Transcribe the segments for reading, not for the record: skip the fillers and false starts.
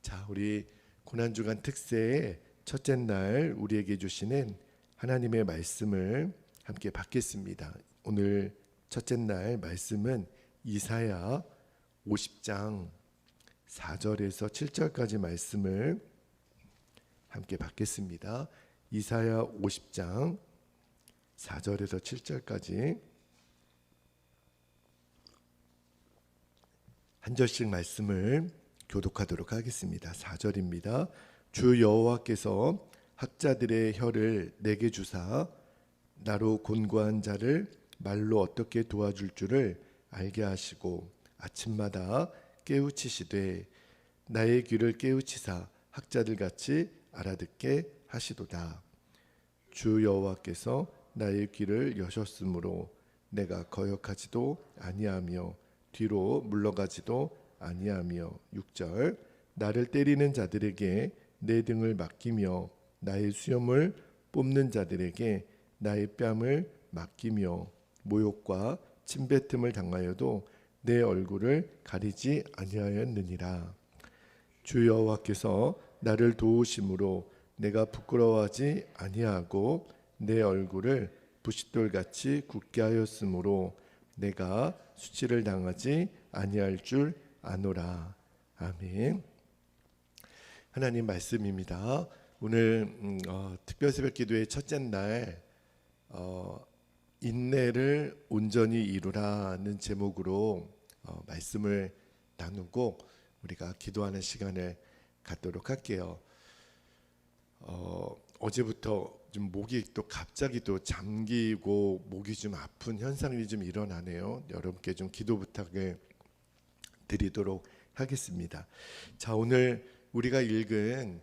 자, 우리 고난주간 특세의 첫째 날 우리에게 주시는 하나님의 말씀을 함께 받겠습니다. 오늘 첫째 날 말씀은 이사야 50장 4절에서 7절까지 말씀을 함께 받겠습니다. 이사야 50장 4절에서 7절까지 한 절씩 말씀을 교독하도록 하겠습니다. 4절입니다. 주 여호와께서 학자들의 혀를 내게 주사 나로 곤고한 자를 말로 어떻게 도와줄 줄을 알게 하시고 아침마다 깨우치시되 나의 귀를 깨우치사 학자들같이 알아듣게 하시도다. 주 여호와께서 나의 귀를 여셨으므로 내가 거역하지도 아니하며 뒤로 물러가지도 아니하며 6절 나를 때리는 자들에게 내 등을 맡기며 나의 수염을 뽑는 자들에게 나의 뺨을 맡기며 모욕과 침뱉음을 당하여도 내 얼굴을 가리지 아니하였느니라. 주 여호와께서 나를 도우심으로 내가 부끄러워하지 아니하고 내 얼굴을 부싯돌같이 굳게 하였으므로 내가 수치를 당하지 아니할 줄 아노라. 아멘. 하나님 말씀입니다. 오늘 특별 새벽 기도의 첫째 날 인내를 온전히 이루라는 제목으로 말씀을 나누고 우리가 기도하는 시간을 갖도록 할게요. 어제부터 좀 목이 또 갑자기 또 잠기고 목이 좀 아픈 현상이 좀 일어나네요. 여러분께 좀 기도 부탁을 드리도록 하겠습니다. 자, 오늘 우리가 읽은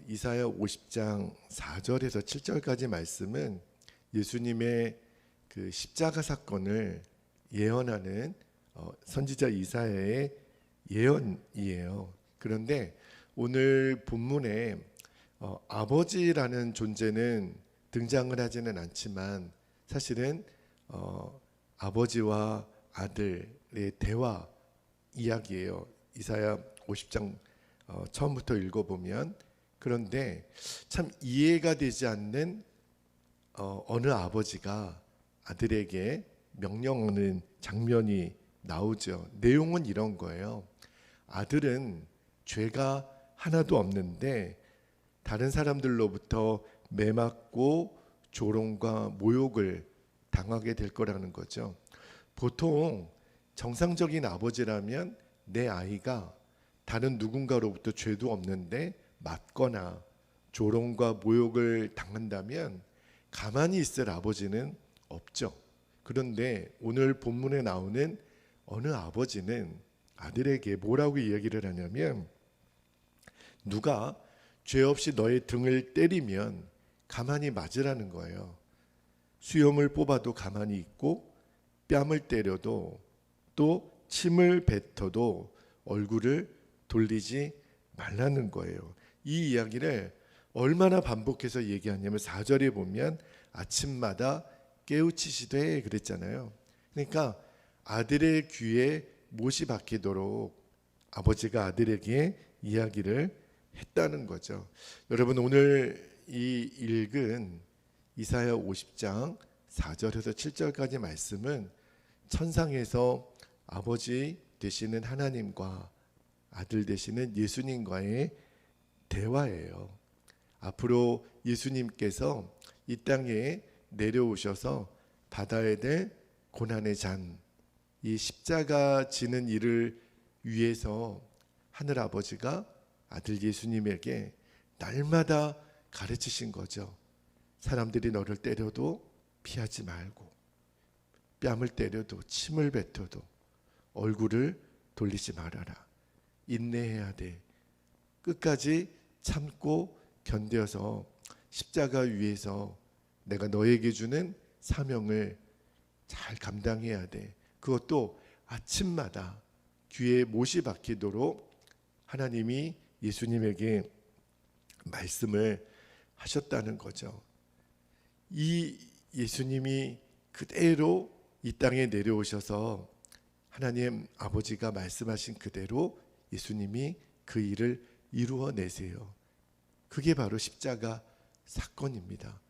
이사야 50장 4절에서 7절까지 말씀은 예수님의 그 십자가 사건을 예언하는 선지자 이사야의 예언이에요. 그런데 오늘 본문에 아버지라는 존재는 등장을 하지는 않지만 사실은 아버지와 아들의 대화 이야기예요. 이사야 50장 처음부터 읽어보면. 그런데 참 이해가 되지 않는 어느 아버지가 아들에게 명령하는 장면이 나오죠. 내용은 이런 거예요. 아들은 죄가 하나도 없는데 다른 사람들로부터 매맞고 조롱과 모욕을 당하게 될 거라는 거죠. 보통 정상적인 아버지라면 내 아이가 다른 누군가로부터 죄도 없는데 맞거나 조롱과 모욕을 당한다면 가만히 있을 아버지는 없죠. 그런데 오늘 본문에 나오는 어느 아버지는 아들에게 뭐라고 이야기를 하냐면 누가 죄 없이 너의 등을 때리면 가만히 맞으라는 거예요. 수염을 뽑아도 가만히 있고 뺨을 때려도 또 침을 뱉어도 얼굴을 돌리지 말라는 거예요. 이 이야기를 얼마나 반복해서 얘기하냐면 4절에 보면 아침마다 깨우치시되 그랬잖아요. 그러니까 아들의 귀에 못이 박히도록 아버지가 아들에게 이야기를 했다는 거죠. 여러분, 오늘 이 읽은 이사야 50장 4절에서 7절까지 말씀은 천상에서 아버지 되시는 하나님과 아들 되시는 예수님과의 대화예요. 앞으로 예수님께서 이 땅에 내려오셔서 받아야 될 고난의 잔, 이 십자가 지는 일을 위해서 하늘 아버지가 아들 예수님에게 날마다 가르치신 거죠. 사람들이 너를 때려도 피하지 말고, 뺨을 때려도 침을 뱉어도 얼굴을 돌리지 말아라. 인내해야 돼. 끝까지 참고 견뎌서 십자가 위에서 내가 너에게 주는 사명을 잘 감당해야 돼. 그것도 아침마다 귀에 못이 박히도록 하나님이 예수님에게 말씀을 하셨다는 거죠. 이 예수님이 그대로 이 땅에 내려오셔서 하나님 아버지가 말씀하신 그대로 예수님이 그 일을 이루어내세요. 그게 바로 십자가 사건입니다.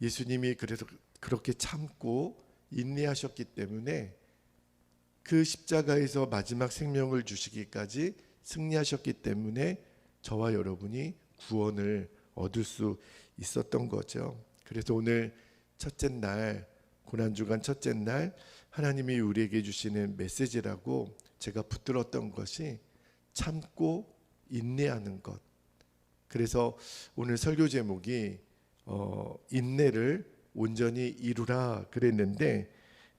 예수님이 그래서 그렇게 참고 인내하셨기 때문에 그 십자가에서 마지막 생명을 주시기까지 승리하셨기 때문에 저와 여러분이 구원을 얻을 수 있었던 거죠. 그래서 오늘 첫째 날, 고난주간 첫째 날 하나님이 우리에게 주시는 메시지라고 제가 붙들었던 것이 참고 인내하는 것. 그래서 오늘 설교 제목이 인내를 온전히 이루라 그랬는데,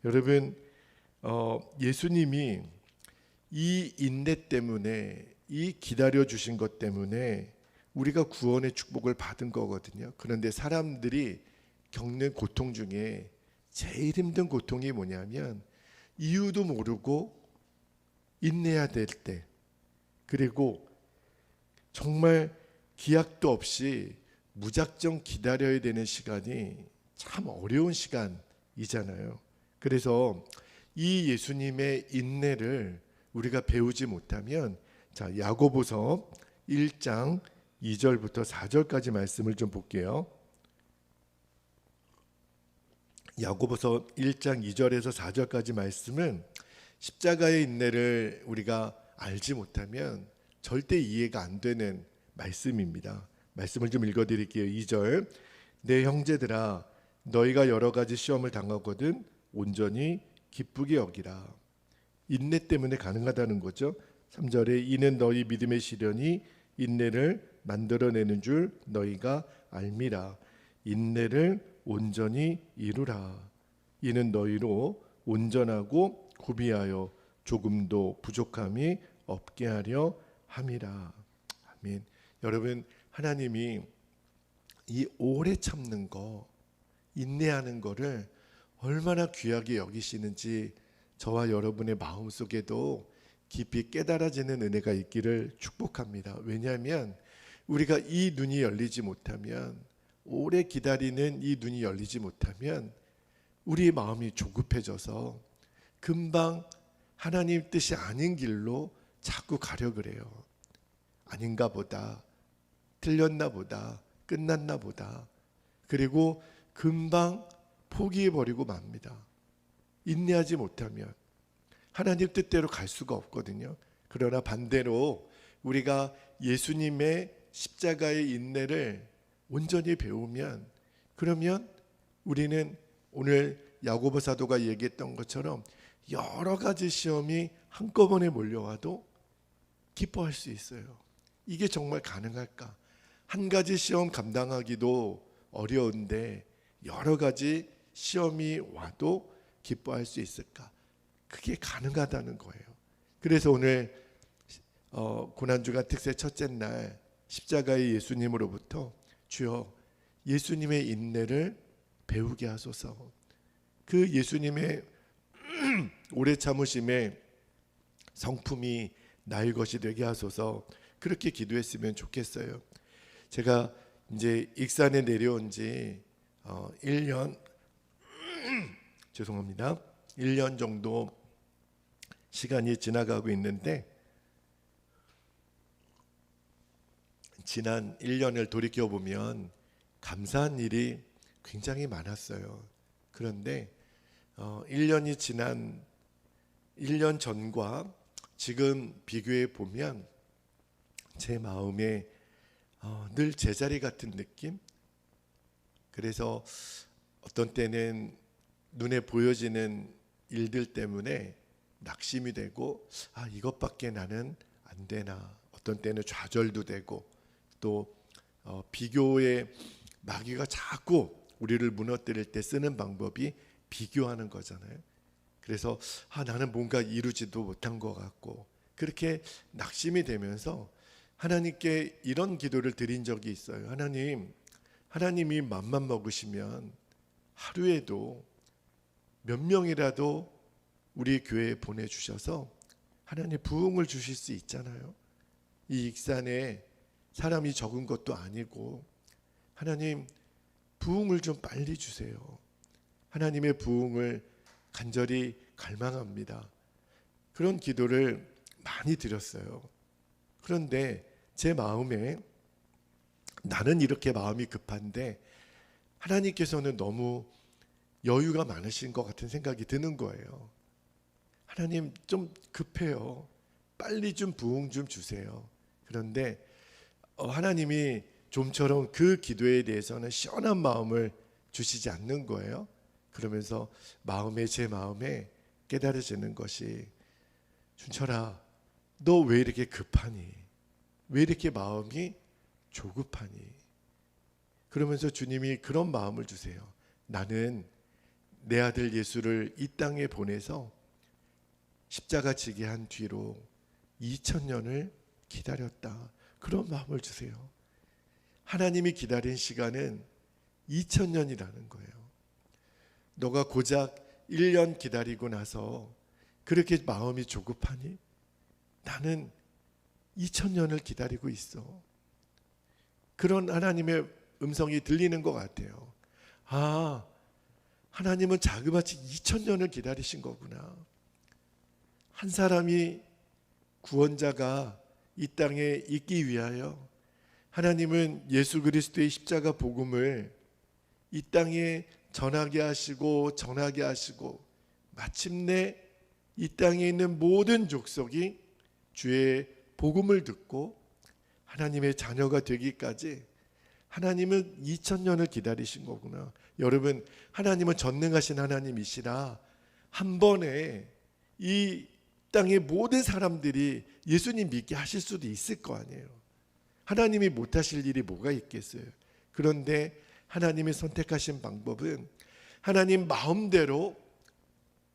여러분 예수님이 이 인내 때문에, 이 기다려 주신 것 때문에 우리가 구원의 축복을 받은 거거든요. 그런데 사람들이 겪는 고통 중에 제일 힘든 고통이 뭐냐면 이유도 모르고 인내해야 될 때, 그리고 정말 기약도 없이 무작정 기다려야 되는 시간이 참 어려운 시간이잖아요. 그래서 이 예수님의 인내를 우리가 배우지 못하면, 자, 야고보서 1장 2절부터 4절까지 말씀을 좀 볼게요. 야고보서 1장 2절에서 4절까지 말씀은 십자가의 인내를 우리가 알지 못하면 절대 이해가 안 되는 말씀입니다. 말씀을 좀 읽어드릴게요. 2절, 내 형제들아 너희가 여러 가지 시험을 당하거든 온전히 기쁘게 여기라. 인내 때문에 가능하다는 거죠. 3절에 이는 너희 믿음의 시련이 인내를 만들어내는 줄 너희가 알미라. 인내를 온전히 이루라. 이는 너희로 온전하고 구비하여 조금도 부족함이 없게 하려 함이라. 아멘. 여러분, 하나님이 이 오래 참는 거, 인내하는 거를 얼마나 귀하게 여기시는지 저와 여러분의 마음속에도 깊이 깨달아지는 은혜가 있기를 축복합니다. 왜냐하면 우리가 이 눈이 열리지 못하면, 오래 기다리는 이 눈이 열리지 못하면 우리의 마음이 조급해져서 금방 하나님 뜻이 아닌 길로 자꾸 가려 그래요. 아닌가 보다, 틀렸나 보다, 끝났나 보다. 그리고 금방 포기해버리고 맙니다. 인내하지 못하면 하나님 뜻대로 갈 수가 없거든요. 그러나 반대로 우리가 예수님의 십자가의 인내를 온전히 배우면, 그러면 우리는 오늘 야고보 사도가 얘기했던 것처럼 여러 가지 시험이 한꺼번에 몰려와도 기뻐할 수 있어요. 이게 정말 가능할까? 한 가지 시험 감당하기도 어려운데 여러 가지 시험이 와도 기뻐할 수 있을까? 그게 가능하다는 거예요. 그래서 오늘 고난주간 특세 첫째 날 십자가의 예수님으로부터 주여 예수님의 인내를 배우게 하소서, 그 예수님의 오래 참으심의 성품이 나의 것이 되게 하소서, 그렇게 기도했으면 좋겠어요. 제가 이제 익산에 내려온 지 1년 죄송합니다. 1년 정도 시간이 지나가고 있는데, 지난 1년을 돌이켜보면 감사한 일이 굉장히 많았어요. 그런데 1년이 지난 1년 전과 지금 비교해 보면 제 마음에 늘 제자리 같은 느낌? 그래서 어떤 때는 눈에 보여지는 일들 때문에 낙심이 되고, 이것밖에 나는 안 되나. 어떤 때는 좌절도 되고, 또 비교의 마귀가 자꾸 우리를 무너뜨릴 때 쓰는 방법이 비교하는 거잖아요. 그래서 나는 뭔가 이루지도 못한 것 같고, 그렇게 낙심이 되면서 하나님께 이런 기도를 드린 적이 있어요. 하나님이 맘만 먹으시면 하루에도 몇 명이라도 우리 교회에 보내주셔서 하나님 부흥을 주실 수 있잖아요. 이 익산에 사람이 적은 것도 아니고, 하나님 부흥을 좀 빨리 주세요. 하나님의 부흥을 간절히 갈망합니다. 그런 기도를 많이 드렸어요. 그런데 제 마음에 나는 이렇게 마음이 급한데 하나님께서는 너무 여유가 많으신 것 같은 생각이 드는 거예요. 하나님 좀 급해요. 빨리 좀 부흥 좀 주세요. 그런데 하나님이 좀처럼 그 기도에 대해서는 시원한 마음을 주시지 않는 거예요. 그러면서 제 마음에 깨달아지는 것이, 준철아, 너 왜 이렇게 급하니? 왜 이렇게 마음이 조급하니? 그러면서 주님이 그런 마음을 주세요. 나는 내 아들 예수를 이 땅에 보내서 십자가 지게 한 뒤로 2000년을 기다렸다. 그런 마음을 주세요. 하나님이 기다린 시간은 2000년이라는 거예요. 너가 고작 1년 기다리고 나서 그렇게 마음이 조급하니? 나는 2000년을 기다리고 있어. 그런 하나님의 음성이 들리는 것 같아요. 아, 하나님은 자그마치 2000년을 기다리신 거구나. 한 사람이, 구원자가 이 땅에 있기 위하여 하나님은 예수 그리스도의 십자가 복음을 이 땅에 전하게 하시고 마침내 이 땅에 있는 모든 족속이 주의 복음을 듣고 하나님의 자녀가 되기까지 하나님은 2000년을 기다리신 거구나. 여러분, 하나님은 전능하신 하나님이시라 한 번에 이 땅의 모든 사람들이 예수님 믿게 하실 수도 있을 거 아니에요. 하나님이 못하실 일이 뭐가 있겠어요. 그런데 하나님이 선택하신 방법은 하나님 마음대로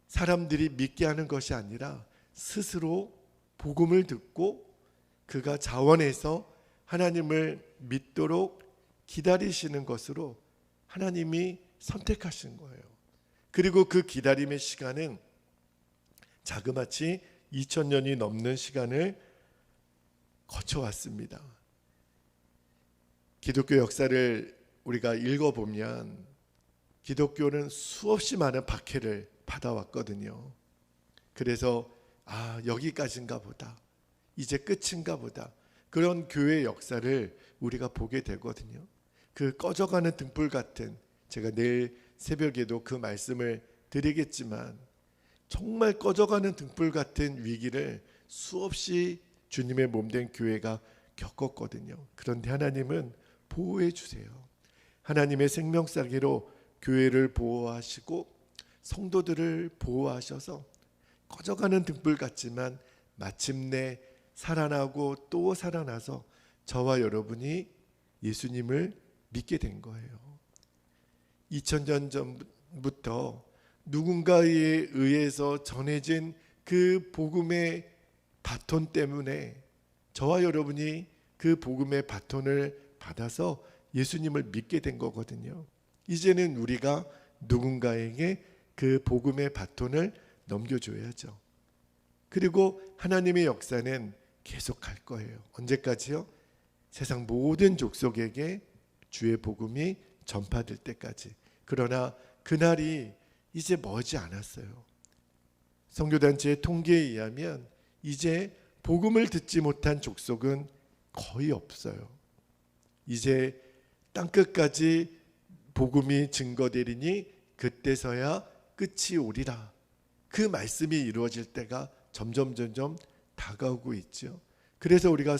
사람들이 믿게 하는 것이 아니라 스스로 복음을 듣고 그가 자원해서 하나님을 믿도록 기다리시는 것으로 하나님이 선택하신 거예요. 그리고 그 기다림의 시간은 자그마치 2000년이 넘는 시간을 거쳐왔습니다. 기독교 역사를 우리가 읽어보면 기독교는 수없이 많은 박해를 받아왔거든요. 그래서 여기까지인가 보다, 이제 끝인가 보다, 그런 교회의 역사를 우리가 보게 되거든요. 그 꺼져가는 등불 같은, 제가 내일 새벽에도 그 말씀을 드리겠지만 정말 꺼져가는 등불 같은 위기를 수없이 주님의 몸된 교회가 겪었거든요. 그런데 하나님은 보호해 주세요. 하나님의 생명사기로 교회를 보호하시고 성도들을 보호하셔서 꺼져가는 등불 같지만 마침내 살아나고 또 살아나서 저와 여러분이 예수님을 믿게 된 거예요. 2000년 전부터 누군가에 의해서 전해진 그 복음의 바톤 때문에 저와 여러분이 그 복음의 바톤을 받아서 예수님을 믿게 된 거거든요. 이제는 우리가 누군가에게 그 복음의 바톤을 넘겨줘야죠. 그리고 하나님의 역사는 계속할 거예요. 언제까지요? 세상 모든 족속에게 주의 복음이 전파될 때까지. 그러나 그날이 이제 머지 않았어요. 선교단체의 통계에 의하면 이제 복음을 듣지 못한 족속은 거의 없어요. 이제 땅끝까지 복음이 증거되리니 그때서야 끝이 오리라. 그 말씀이 이루어질 때가 점점 다가오고 있죠. 그래서 우리가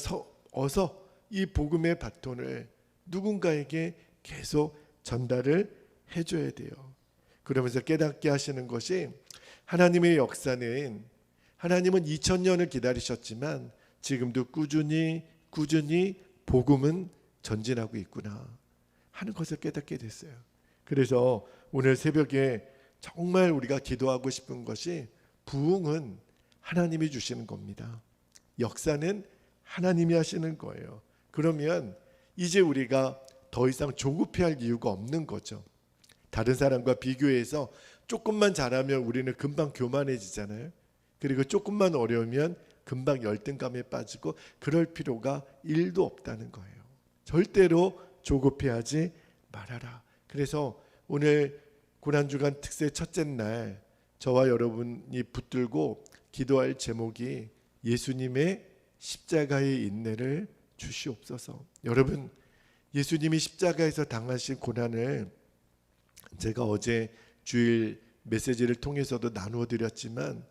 어서 이 복음의 바톤을 누군가에게 계속 전달을 해줘야 돼요. 그러면서 깨닫게 하시는 것이, 하나님의 역사는, 하나님은 2000년을 기다리셨지만 지금도 꾸준히 복음은 전진하고 있구나 하는 것을 깨닫게 됐어요. 그래서 오늘 새벽에 정말 우리가 기도하고 싶은 것이, 부흥은 하나님이 주시는 겁니다. 역사는 하나님이 하시는 거예요. 그러면 이제 우리가 더 이상 조급해할 이유가 없는 거죠. 다른 사람과 비교해서 조금만 잘하면 우리는 금방 교만해지잖아요. 그리고 조금만 어려우면 금방 열등감에 빠지고, 그럴 필요가 1도 없다는 거예요. 절대로 조급해하지 말아라. 그래서 오늘 고난주간 특세 첫째 날 저와 여러분이 붙들고 기도할 제목이 예수님의 십자가의 인내를 주시옵소서. 여러분, 예수님이 십자가에서 당하신 고난을 제가 어제 주일 메시지를 통해서도 나누어 드렸지만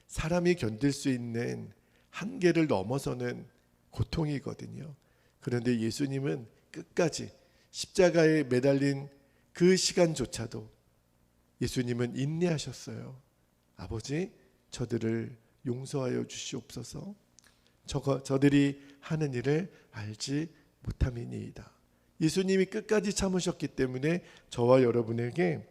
사람이 견딜 수 있는 한계를 넘어서는 고통이거든요. 그런데 예수님은 끝까지 십자가에 매달린 그 시간조차도 예수님은 인내하셨어요. 아버지, 저들을 용서하여 주시옵소서. 저들이 하는 일을 알지 못함이니이다. 예수님이 끝까지 참으셨기 때문에 저와 여러분에게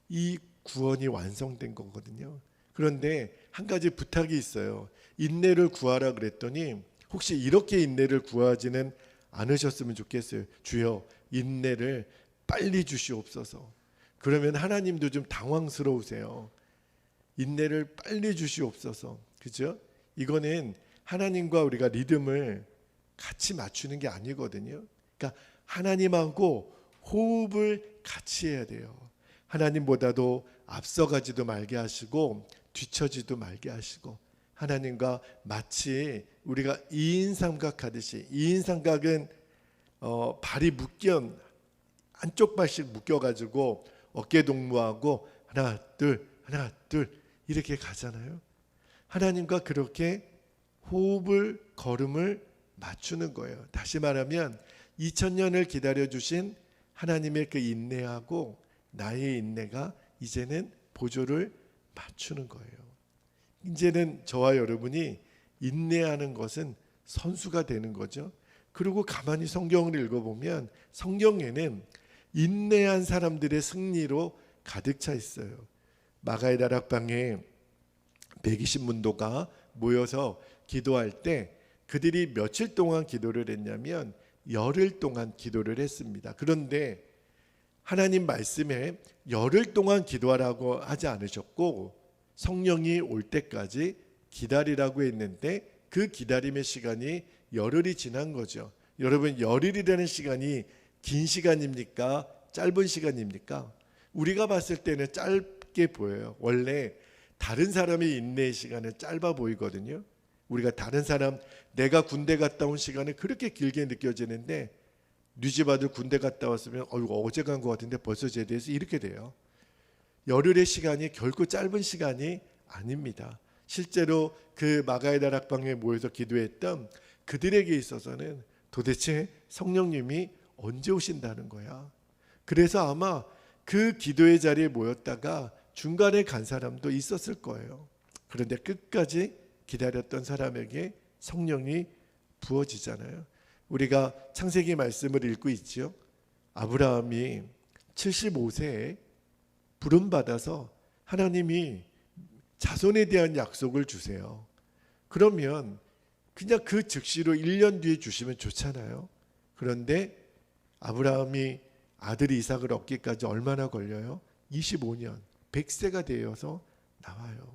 이 구원이 완성된 거거든요. 그런데 한 가지 부탁이 있어요. 인내를 구하라 그랬더니 혹시 이렇게 인내를 구하지는 않으셨으면 좋겠어요. 주여, 인내를 빨리 주시옵소서. 그러면 하나님도 좀 당황스러우세요. 인내를 빨리 주시옵소서. 그죠? 이거는 하나님과 우리가 리듬을 같이 맞추는 게 아니거든요. 그러니까 하나님하고 호흡을 같이 해야 돼요. 하나님보다도 앞서가지도 말게 하시고 뒤처지도 말게 하시고, 하나님과 마치 우리가 2인 삼각하듯이, 2인 삼각은 발이 묶여, 한쪽 발씩 묶여가지고 어깨 동무하고 하나 둘 이렇게 가잖아요. 하나님과 그렇게 호흡을, 걸음을 맞추는 거예요. 다시 말하면 2000년을 기다려주신 하나님의 그 인내하고 나의 인내가 이제는 보조를 맞추는 거예요. 이제는 저와 여러분이 인내하는 것은 선수가 되는 거죠. 그리고 가만히 성경을 읽어보면 성경에는 인내한 사람들의 승리로 가득 차 있어요. 마가의 다락방에 120문도가 모여서 기도할 때 그들이 며칠 동안 기도를 했냐면 열흘 동안 기도를 했습니다. 그런데 하나님 말씀에 열흘 동안 기도하라고 하지 않으셨고 성령이 올 때까지 기다리라고 했는데 그 기다림의 시간이 열흘이 지난 거죠. 여러분, 열흘이라는 시간이 긴 시간입니까? 짧은 시간입니까? 우리가 봤을 때는 짧게 보여요. 원래 다른 사람의 인내의 시간은 짧아 보이거든요. 우리가 다른 사람, 내가 군대 갔다 온 시간은 그렇게 길게 느껴지는데 네 집 아들 군대 갔다 왔으면 어제 간 것 같은데 벌써 제대해서 이렇게 돼요. 열흘의 시간이 결코 짧은 시간이 아닙니다. 실제로 그 마가의 다락방에 모여서 기도했던 그들에게 있어서는 도대체 성령님이 언제 오신다는 거야. 그래서 아마 그 기도의 자리에 모였다가 중간에 간 사람도 있었을 거예요. 그런데 끝까지 기다렸던 사람에게 성령이 부어지잖아요. 우리가 창세기 말씀을 읽고 있죠. 아브라함이 75세에 부름받아서 하나님이 자손에 대한 약속을 주세요. 그러면 그냥 그 즉시로 1년 뒤에 주시면 좋잖아요. 그런데 아브라함이 아들 이삭을 얻기까지 얼마나 걸려요? 25년, 100세가 되어서 나와요.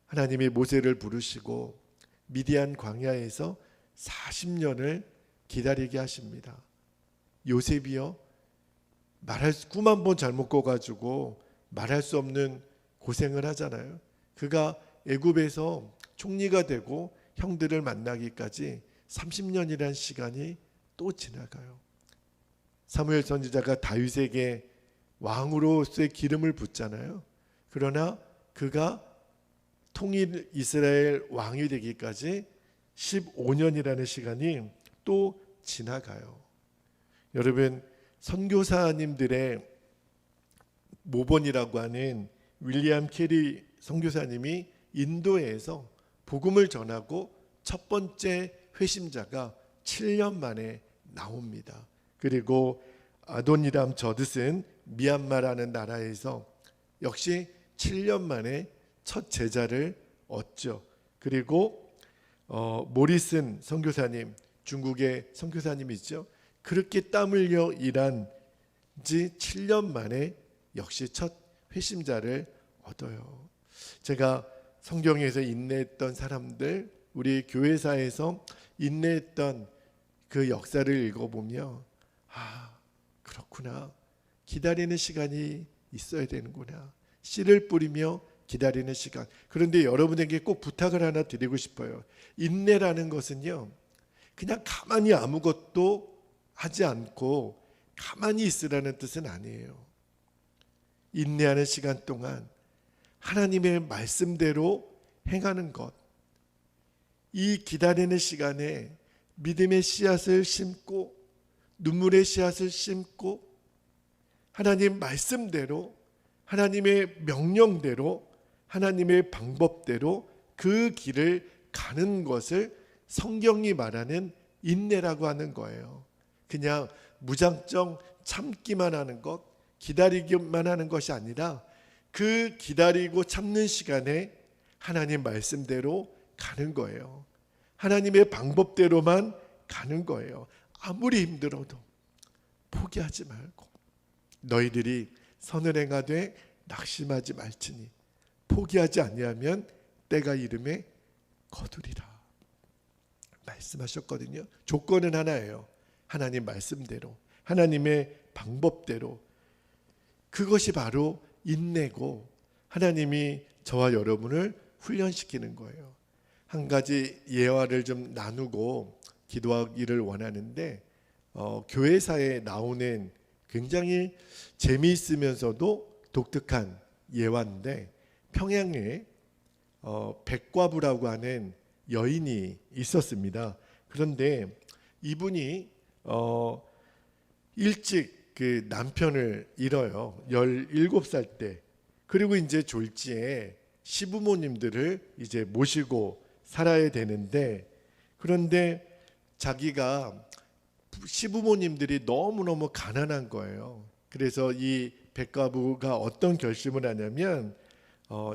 하나님이 모세를 부르시고 미디안 광야에서 40년을 기다리게 하십니다. 요셉이요, 꿈 한 번 잘못 꿔가지고 말할 수 없는 고생을 하잖아요. 그가 애굽에서 총리가 되고 형들을 만나기까지 30년이라는 시간이 또 지나가요. 사무엘 선지자가 다윗에게 왕으로서의 기름을 붓잖아요. 그러나 그가 통일 이스라엘 왕이 되기까지 15년이라는 시간이 또 지나가요. 여러분, 선교사님들의 모본이라고 하는 윌리엄 캐리 선교사님이 인도에서 복음을 전하고 첫 번째 회심자가 7년 만에 나옵니다. 그리고 아도니람 저드슨 미얀마라는 나라에서 역시 7년 만에 첫 제자를 얻죠. 그리고 모리슨 선교사님, 중국의 선교사님이죠. 그렇게 땀 흘려 일한 지 7년 만에 역시 첫 회심자를 얻어요. 제가 성경에서 인내했던 사람들, 우리 교회사에서 인내했던 그 역사를 읽어보면 그렇구나, 기다리는 시간이 있어야 되는구나, 씨를 뿌리며 기다리는 시간. 그런데 여러분에게 꼭 부탁을 하나 드리고 싶어요. 인내라는 것은요, 그냥 가만히 아무것도 하지 않고 가만히 있으라는 뜻은 아니에요. 인내하는 시간 동안 하나님의 말씀대로 행하는 것, 이 기다리는 시간에 믿음의 씨앗을 심고 눈물의 씨앗을 심고 하나님 말씀대로 하나님의 명령대로 하나님의 방법대로 그 길을 가는 것을 성경이 말하는 인내라고 하는 거예요. 그냥 무작정 참기만 하는 것, 기다리기만 하는 것이 아니라 그 기다리고 참는 시간에 하나님 말씀대로 가는 거예요. 하나님의 방법대로만 가는 거예요. 아무리 힘들어도 포기하지 말고 너희들이 선을 행하되 낙심하지 말지니 포기하지 아니하면 때가 이름에 거두리라 말씀하셨거든요. 조건은 하나예요. 하나님 말씀대로 하나님의 방법대로. 그것이 바로 인내고 하나님이 저와 여러분을 훈련시키는 거예요. 한 가지 예화를 좀 나누고 기도하기를 원하는데 교회사에 나오는 굉장히 재미있으면서도 독특한 예화인데 평양에 백과부라고 하는 여인이 있었습니다. 그런데 이분이 일찍 그 남편을 잃어요. 17살 때. 그리고 이제 졸지에 시부모님들을 이제 모시고 살아야 되는데 그런데 자기가 시부모님들이 너무너무 가난한 거예요. 그래서 이 백과부가 어떤 결심을 하냐면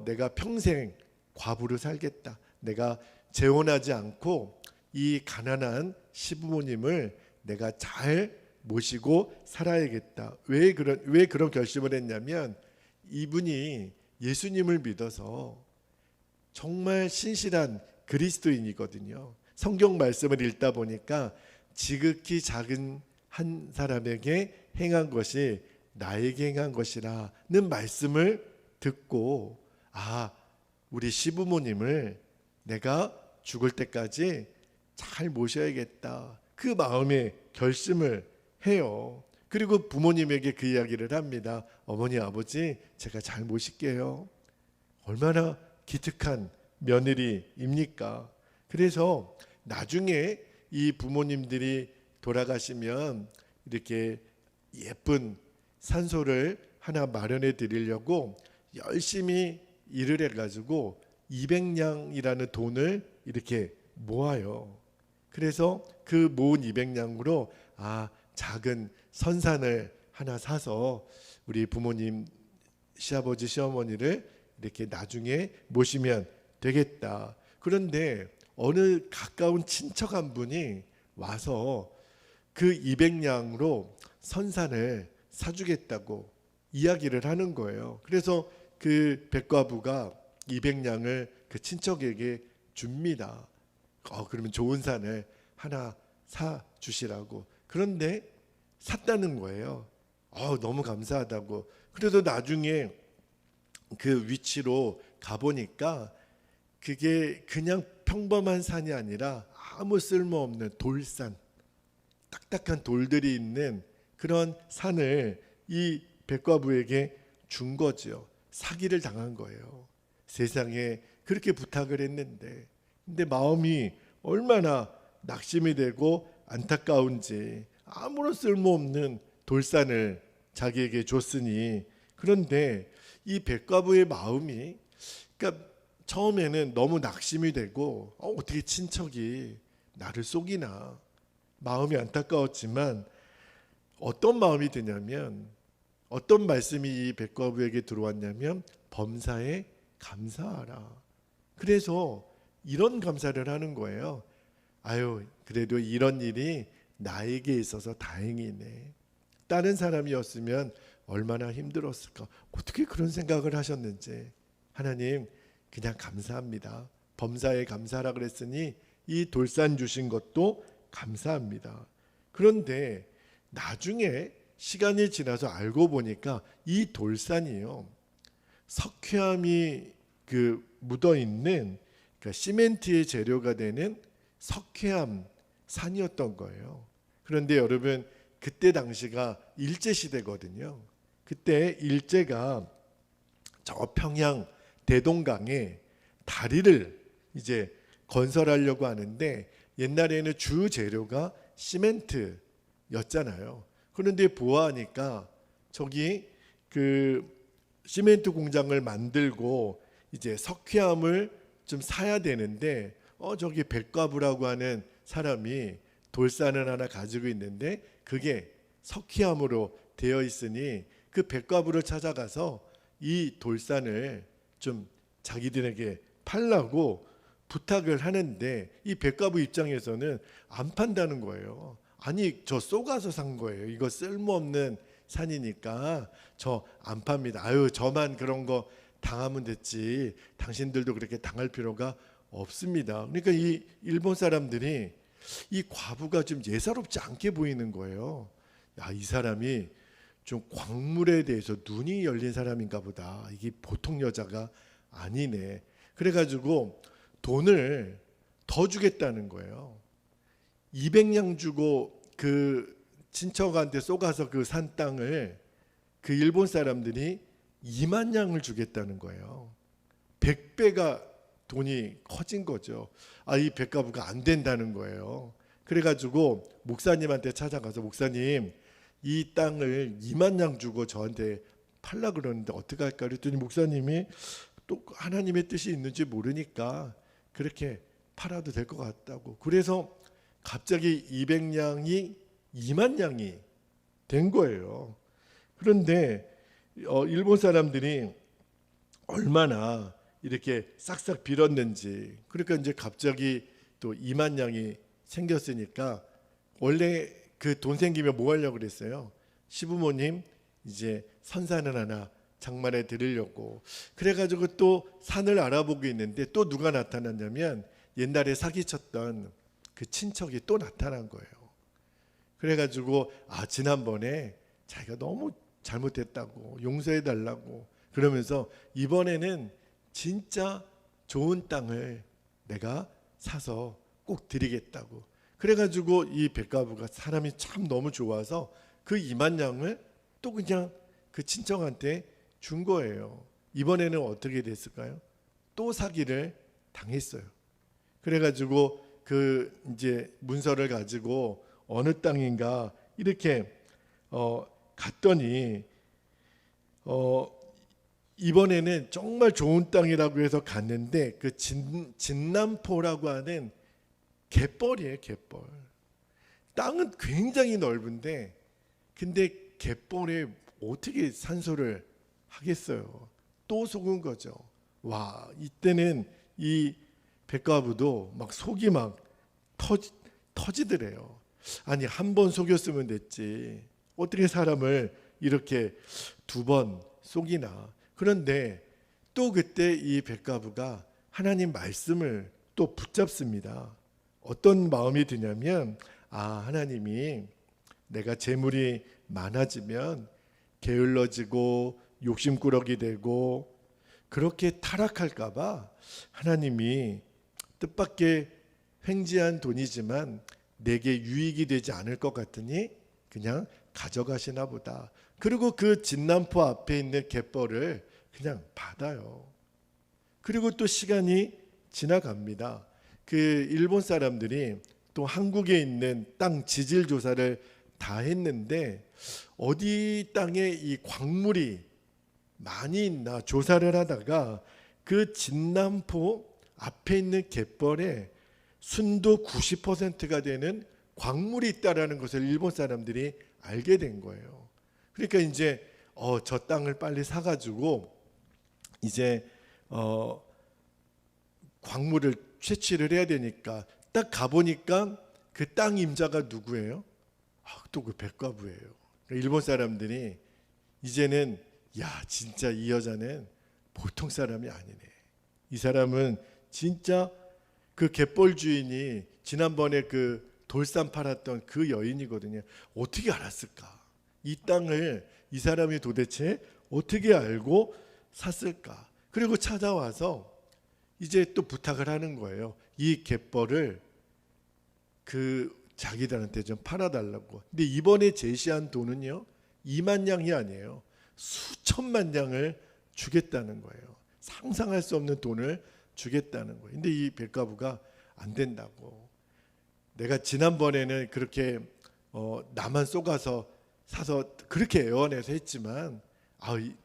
내가 평생 과부로 살겠다. 내가 재혼하지 않고 이 가난한 시부모님을 내가 잘 모시고 살아야겠다. 왜 그런 결심을 했냐면 이분이 예수님을 믿어서 정말 신실한 그리스도인이거든요. 성경 말씀을 읽다 보니까 지극히 작은 한 사람에게 행한 것이 나에게 행한 것이라는 말씀을 듣고 우리 시부모님을 내가 죽을 때까지 잘 모셔야겠다. 그 마음에 결심을 해요. 그리고 부모님에게 그 이야기를 합니다. 어머니 아버지 제가 잘 모실게요. 얼마나 기특한 며느리입니까? 그래서 나중에 이 부모님들이 돌아가시면 이렇게 예쁜 산소를 하나 마련해 드리려고 열심히 일을 해가지고 200냥이라는 돈을 이렇게 모아요. 그래서 그 모은 200냥으로 작은 선산을 하나 사서 우리 부모님 시아버지 시어머니를 이렇게 나중에 모시면 되겠다. 그런데 어느 가까운 친척 한 분이 와서 그 200냥으로 선산을 사주겠다고 이야기를 하는 거예요. 그래서 그 백과부가 200냥을 그 친척에게 줍니다. 그러면 좋은 산을 하나 사 주시라고. 그런데 샀다는 거예요. 너무 감사하다고. 그래도 나중에 그 위치로 가보니까 그게 그냥 평범한 산이 아니라 아무 쓸모없는 돌산, 딱딱한 돌들이 있는 그런 산을 이 백과부에게 준 거죠. 사기를 당한 거예요. 세상에 그렇게 부탁을 했는데 근데 마음이 얼마나 낙심이 되고 안타까운지 아무런 쓸모없는 돌산을 자기에게 줬으니. 그런데 이 백과부의 마음이 그러니까 처음에는 너무 낙심이 되고 어떻게 친척이 나를 속이나 마음이 안타까웠지만 어떤 마음이 드냐면 어떤 말씀이 이 백과부에게 들어왔냐면 범사에 감사하라. 그래서 이런 감사를 하는 거예요. 그래도 이런 일이 나에게 있어서 다행이네. 다른 사람이었으면 얼마나 힘들었을까. 어떻게 그런 생각을 하셨는지. 하나님 그냥 감사합니다. 범사에 감사하라 그랬으니 이 돌산 주신 것도 감사합니다. 그런데 나중에 시간이 지나서 알고 보니까 이 돌산이요 석회암이 묻어 있는 그러니까 시멘트의 재료가 되는 석회암 산이었던 거예요. 그런데 여러분, 그때 당시가 일제 시대거든요. 그때 일제가 저 평양 대동강에 다리를 이제 건설하려고 하는데, 옛날에는 주 재료가 시멘트였잖아요. 그런데 보아하니까 저기 그 시멘트 공장을 만들고 이제 석회암을 좀 사야 되는데, 저기 백과부라고 하는 사람이 돌산을 하나 가지고 있는데 그게 석회암으로 되어 있으니 그 백과부를 찾아가서 이 돌산을 좀 자기들에게 팔라고 부탁을 하는데, 이 백과부 입장에서는 안 판다는 거예요. 아니, 저 쏘가서 산 거예요. 이거 쓸모없는 산이니까 저 안 팝니다. 아유, 저만 그런 거 당하면 됐지, 당신들도 그렇게 당할 필요가 없습니다. 그러니까 이 일본 사람들이 이 과부가 좀 예사롭지 않게 보이는 거예요. 야, 이 사람이 좀 광물에 대해서 눈이 열린 사람인가 보다. 이게 보통 여자가 아니네. 그래가지고 돈을 더 주겠다는 거예요. 200냥 주고 그 친척한테 쏘가서 그 산 땅을 그 일본 사람들이 2만 냥을 주겠다는 거예요. 100배가 돈이 커진 거죠. 이 백과부가 안 된다는 거예요. 그래가지고 목사님한테 찾아가서, 목사님, 이 땅을 2만 냥 주고 저한테 팔라 그러는데 어떻게 할까 그랬더니, 목사님이 또 하나님의 뜻이 있는지 모르니까 그렇게 팔아도 될 것 같다고. 그래서 갑자기 200냥이 2만 냥이 된 거예요. 그런데 일본 사람들이 얼마나 이렇게 싹싹 빌었는지, 그러니까 이제 갑자기 또 2만 냥이 생겼으니까, 원래 그 돈 생기면 뭐 하려고 그랬어요? 시부모님 이제 선산을 하나 장만해 드리려고. 그래가지고 또 산을 알아보고 있는데 또 누가 나타났냐면, 옛날에 사기쳤던 그 친척이 또 나타난 거예요. 그래가지고 지난번에 자기가 너무 잘못했다고 용서해 달라고 그러면서, 이번에는 진짜 좋은 땅을 내가 사서 꼭 드리겠다고. 그래가지고 이 백과부가 사람이 참 너무 좋아서 그 2만 냥을 또 그냥 그 친척한테 준 거예요. 이번에는 어떻게 됐을까요? 또 사기를 당했어요. 그래가지고 그 이제 문서를 가지고 어느 땅인가 이렇게 갔더니 이번에는 정말 좋은 땅이라고 해서 갔는데, 그 진남포라고 하는 갯벌이에요. 갯벌. 땅은 굉장히 넓은데, 근데 갯벌에 어떻게 산소를 하겠어요? 또 속은 거죠. 와, 이때는 이 백과부도 막 속이 막 터지더래요. 아니, 한 번 속였으면 됐지, 어떻게 사람을 이렇게 두 번 속이나. 그런데 또 그때 이 백과부가 하나님 말씀을 또 붙잡습니다. 어떤 마음이 드냐면, 하나님이 내가 재물이 많아지면 게을러지고 욕심꾸러기 되고 그렇게 타락할까 봐 하나님이 뜻밖의 횡재한 돈이지만 내게 유익이 되지 않을 것 같으니 그냥 가져가시나 보다. 그리고 그 진남포 앞에 있는 갯벌을 그냥 받아요. 그리고 또 시간이 지나갑니다. 그 일본 사람들이 또 한국에 있는 땅 지질 조사를 다 했는데, 어디 땅에 이 광물이 많이 있나 조사를 하다가 그 진남포 앞에 있는 갯벌에 순도 90%가 되는 광물이 있다라는 것을 일본 사람들이 알게 된 거예요. 그러니까 이제 저 땅을 빨리 사가지고 이제 광물을 채취를 해야 되니까 딱 가보니까 그 땅 임자가 누구예요? 또 그 백과부예요. 일본 사람들이 이제는 진짜 이 여자는 보통 사람이 아니네. 이 사람은 진짜 그 갯벌 주인이 지난번에 그 돌산 팔았던 그 여인이거든요. 어떻게 알았을까? 이 땅을 이 사람이 도대체 어떻게 알고 샀을까? 그리고 찾아와서 이제 또 부탁을 하는 거예요. 이 갯벌을 그 자기들한테 좀 팔아달라고. 근데 이번에 제시한 돈은요 2만 냥이 아니에요. 수천만 냥을 주겠다는 거예요. 상상할 수 없는 돈을 주겠다는 거예요. 근데 이 백과부가 안 된다고. 내가 지난번에는 그렇게 나만 쏘가서 사서 그렇게 애원해서 했지만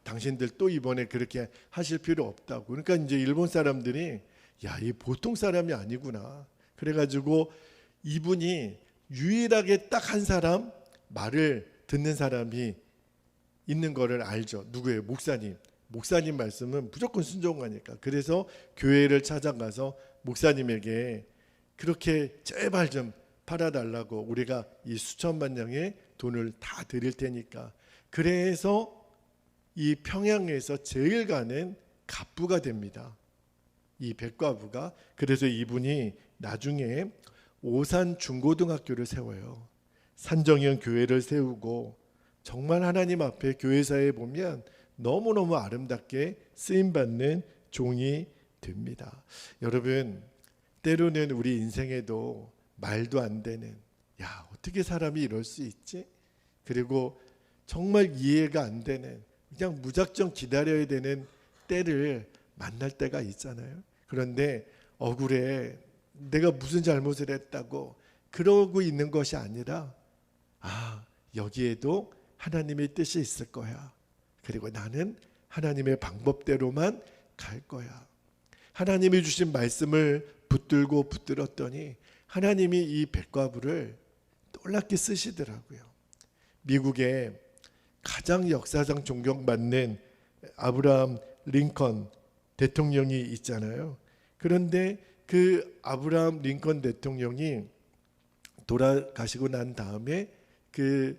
당신들 또 이번에 그렇게 하실 필요 없다고. 그러니까 이제 일본 사람들이 야, 이 보통 사람이 아니구나. 그래가지고 이분이 유일하게 딱 한 사람 말을 듣는 사람이 있는 거를 알죠. 누구예요? 목사님. 목사님 말씀은 무조건 순종하니까. 그래서 교회를 찾아가서 목사님에게 그렇게 제발 좀 팔아달라고, 우리가 이 수천만 냥의 돈을 다 드릴 테니까. 그래서 이 평양에서 제일 가는 갑부가 됩니다. 이 백과부가. 그래서 이분이 나중에 오산 중고등학교를 세워요. 산정형 교회를 세우고 정말 하나님 앞에 교회사에 보면 너무너무 아름답게 쓰임받는 종이 됩니다. 여러분, 때로는 우리 인생에도 말도 안 되는, 야, 어떻게 사람이 이럴 수 있지? 그리고 정말 이해가 안 되는, 그냥 무작정 기다려야 되는 때를 만날 때가 있잖아요. 그런데 억울해, 내가 무슨 잘못을 했다고 그러고 있는 것이 아니라 여기에도 하나님의 뜻이 있을 거야. 그리고 나는 하나님의 방법대로만 갈 거야. 하나님이 주신 말씀을 붙들고 붙들었더니 하나님이 이 백과부를 놀랍게 쓰시더라고요. 미국의 가장 역사상 존경받는 아브라함 링컨 대통령이 있잖아요. 그런데 그 아브라함 링컨 대통령이 돌아가시고 난 다음에 그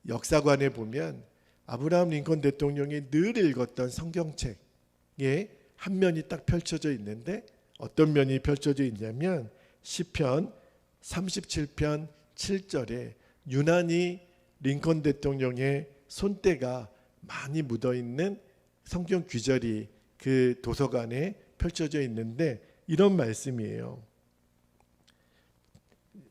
역사관에 보면 아브라함 링컨 대통령이 늘 읽었던 성경책에 한 면이 딱 펼쳐져 있는데, 어떤 면이 펼쳐져 있냐면 시편 37편 7절에 유난히 링컨 대통령의 손때가 많이 묻어있는 성경 귀절이 그 도서관에 펼쳐져 있는데 이런 말씀이에요.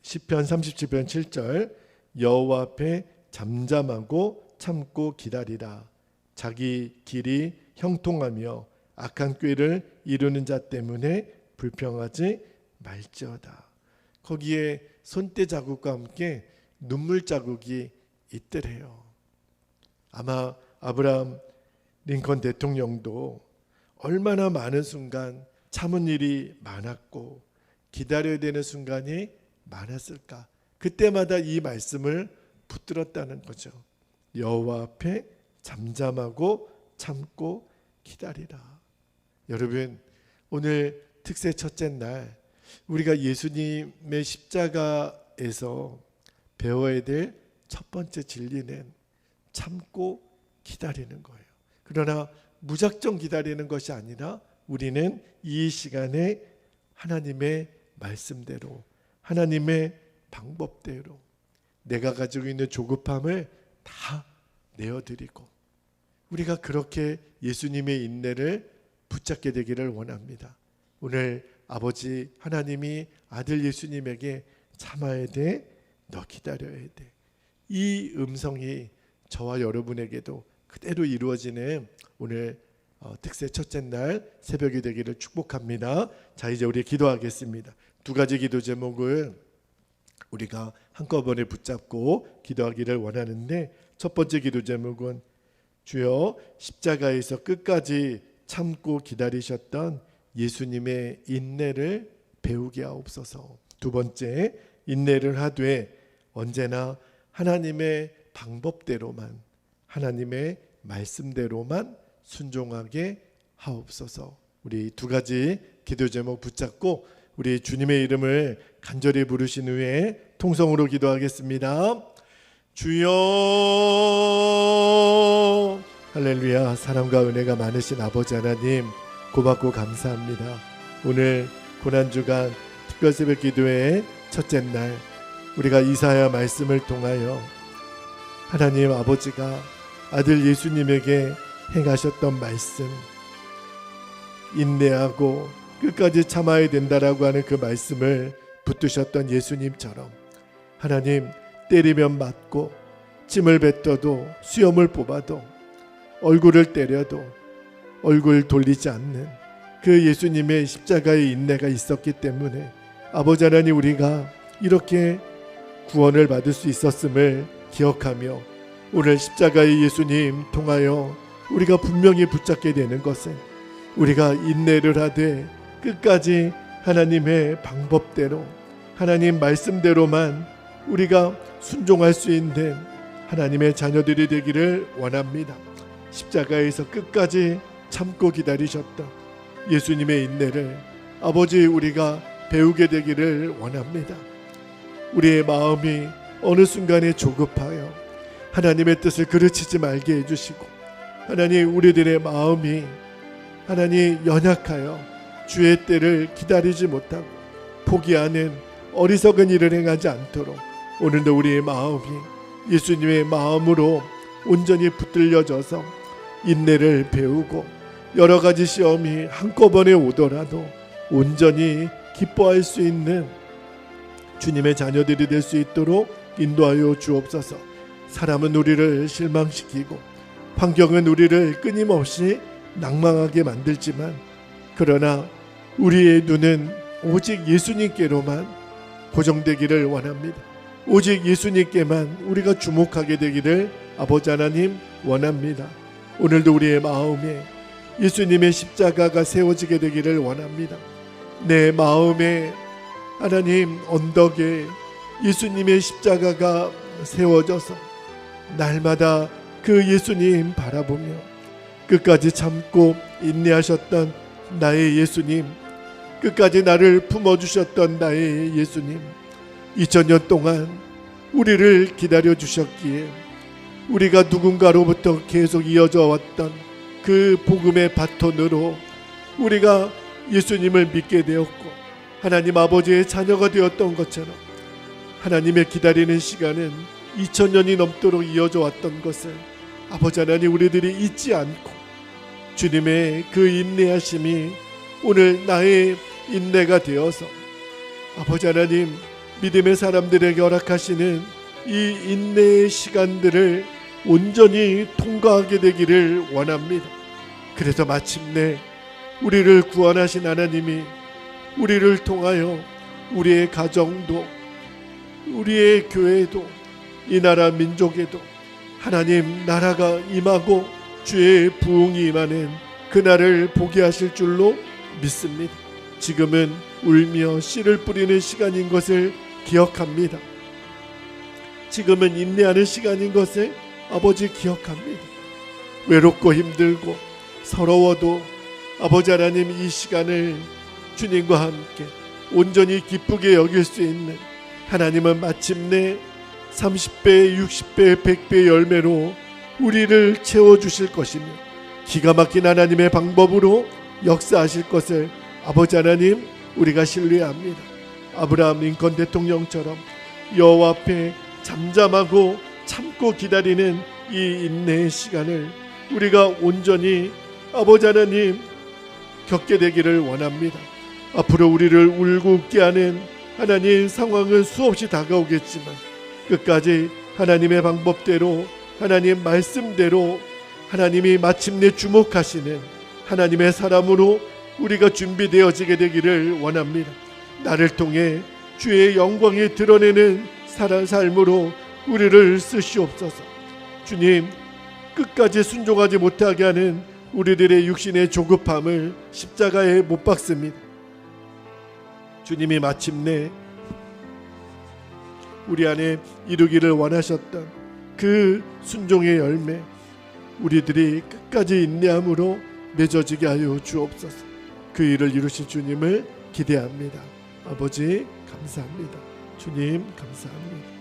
시편 37편 7절, 여호와 앞에 잠잠하고 참고 기다리라. 자기 길이 형통하며 악한 꾀를 이루는 자 때문에 불평하지 말지어다. 거기에 손때 자국과 함께 눈물 자국이 있더래요. 아마 아브라함 링컨 대통령도 얼마나 많은 순간 참은 일이 많았고 기다려야 되는 순간이 많았을까. 그때마다 이 말씀을 붙들었다는 거죠. 여호와 앞에 잠잠하고 참고 기다리라. 여러분, 오늘 특세 첫째 날 우리가 예수님의 십자가에서 배워야 될 첫 번째 진리는 참고 기다리는 거예요. 그러나 무작정 기다리는 것이 아니라 우리는 이 시간에 하나님의 말씀대로, 하나님의 방법대로 내가 가지고 있는 조급함을 다 내어드리고, 우리가 그렇게 예수님의 인내를 붙잡게 되기를 원합니다. 오늘 아버지 하나님이 아들 예수님에게 참아야 돼, 너 기다려야 돼, 이 음성이 저와 여러분에게도 그대로 이루어지는 오늘 특세 첫째 날 새벽이 되기를 축복합니다. 자, 이제 우리 기도하겠습니다. 두 가지 기도 제목을 우리가 한꺼번에 붙잡고 기도하기를 원하는데, 첫 번째 기도 제목은 주여 십자가에서 끝까지 참고 기다리셨던 예수님의 인내를 배우게 하옵소서. 두 번째, 인내를 하되 언제나 하나님의 방법대로만, 하나님의 말씀대로만 순종하게 하옵소서. 우리 두 가지 기도 제목 붙잡고 우리 주님의 이름을 간절히 부르신 후에 통성으로 기도하겠습니다. 주여, 할렐루야. 사랑과 은혜가 많으신 아버지 하나님, 고맙고 감사합니다. 오늘 고난주간 특별새벽 기도회의 첫째 날, 우리가 이사야 말씀을 통하여 하나님 아버지가 아들 예수님에게 행하셨던 말씀, 인내하고 끝까지 참아야 된다라고 하는 그 말씀을 붙드셨던 예수님처럼 하나님, 때리면 맞고 침을 뱉어도 수염을 뽑아도 얼굴을 때려도 얼굴 돌리지 않는 그 예수님의 십자가의 인내가 있었기 때문에 아버지 하나님, 우리가 이렇게 구원을 받을 수 있었음을 기억하며 오늘 십자가의 예수님 통하여 우리가 분명히 붙잡게 되는 것은 우리가 인내를 하되 끝까지 하나님의 방법대로 하나님 말씀대로만 우리가 순종할 수 있는 하나님의 자녀들이 되기를 원합니다. 십자가에서 끝까지 참고 기다리셨던 예수님의 인내를 아버지, 우리가 배우게 되기를 원합니다. 우리의 마음이 어느 순간에 조급하여 하나님의 뜻을 그르치지 말게 해주시고, 하나님, 우리들의 마음이 하나님 연약하여 주의 때를 기다리지 못하고 포기하는 어리석은 일을 행하지 않도록 오늘도 우리의 마음이 예수님의 마음으로 온전히 붙들려져서 인내를 배우고 여러 가지 시험이 한꺼번에 오더라도 온전히 기뻐할 수 있는 주님의 자녀들이 될 수 있도록 인도하여 주옵소서. 사람은 우리를 실망시키고 환경은 우리를 끊임없이 낭망하게 만들지만, 그러나 우리의 눈은 오직 예수님께로만 고정되기를 원합니다. 오직 예수님께만 우리가 주목하게 되기를 아버지 하나님 원합니다. 오늘도 우리의 마음에 예수님의 십자가가 세워지게 되기를 원합니다. 내 마음에 하나님 언덕에 예수님의 십자가가 세워져서 날마다 그 예수님 바라보며 끝까지 참고 인내하셨던 나의 예수님, 끝까지 나를 품어주셨던 나의 예수님, 2000년 동안 우리를 기다려주셨기에 우리가 누군가로부터 계속 이어져 왔던 그 복음의 바톤으로 우리가 예수님을 믿게 되었고 하나님 아버지의 자녀가 되었던 것처럼 하나님의 기다리는 시간은 2000년이 넘도록 이어져 왔던 것을 아버지 하나님, 우리들이 잊지 않고 주님의 그 인내하심이 오늘 나의 인내가 되어서 아버지 하나님, 믿음의 사람들에게 허락하시는 이 인내의 시간들을 온전히 통과하게 되기를 원합니다. 그래서 마침내 우리를 구원하신 하나님이 우리를 통하여 우리의 가정도, 우리의 교회도, 이 나라 민족에도 하나님 나라가 임하고 주의 부흥이 임하는 그날을 보게 하실 줄로 믿습니다. 지금은 울며 씨를 뿌리는 시간인 것을 기억합니다. 지금은 인내하는 시간인 것을 아버지 기억합니다. 외롭고 힘들고 서러워도 아버지 하나님, 이 시간을 주님과 함께 온전히 기쁘게 여길 수 있는 하나님은 마침내 30배, 60배, 100배 열매로 우리를 채워주실 것이며 기가 막힌 하나님의 방법으로 역사하실 것을 아버지 하나님, 우리가 신뢰합니다. 아브라함 링컨 대통령처럼 여호와 앞에 잠잠하고 참고 기다리는 이 인내의 시간을 우리가 온전히 아버지 하나님 겪게 되기를 원합니다. 앞으로 우리를 울고 웃게 하는 하나님 상황은 수없이 다가오겠지만 끝까지 하나님의 방법대로, 하나님 말씀대로 하나님이 마침내 주목하시는 하나님의 사람으로 우리가 준비되어지게 되기를 원합니다. 나를 통해 주의 영광이 드러내는 삶으로 우리를 쓰시옵소서. 주님, 끝까지 순종하지 못하게 하는 우리들의 육신의 조급함을 십자가에 못 박습니다. 주님이 마침내 우리 안에 이루기를 원하셨던 그 순종의 열매, 우리들이 끝까지 인내함으로 맺어지게 하여 주옵소서. 그 일을 이루실 주님을 기대합니다. 아버지 감사합니다. 주님 감사합니다.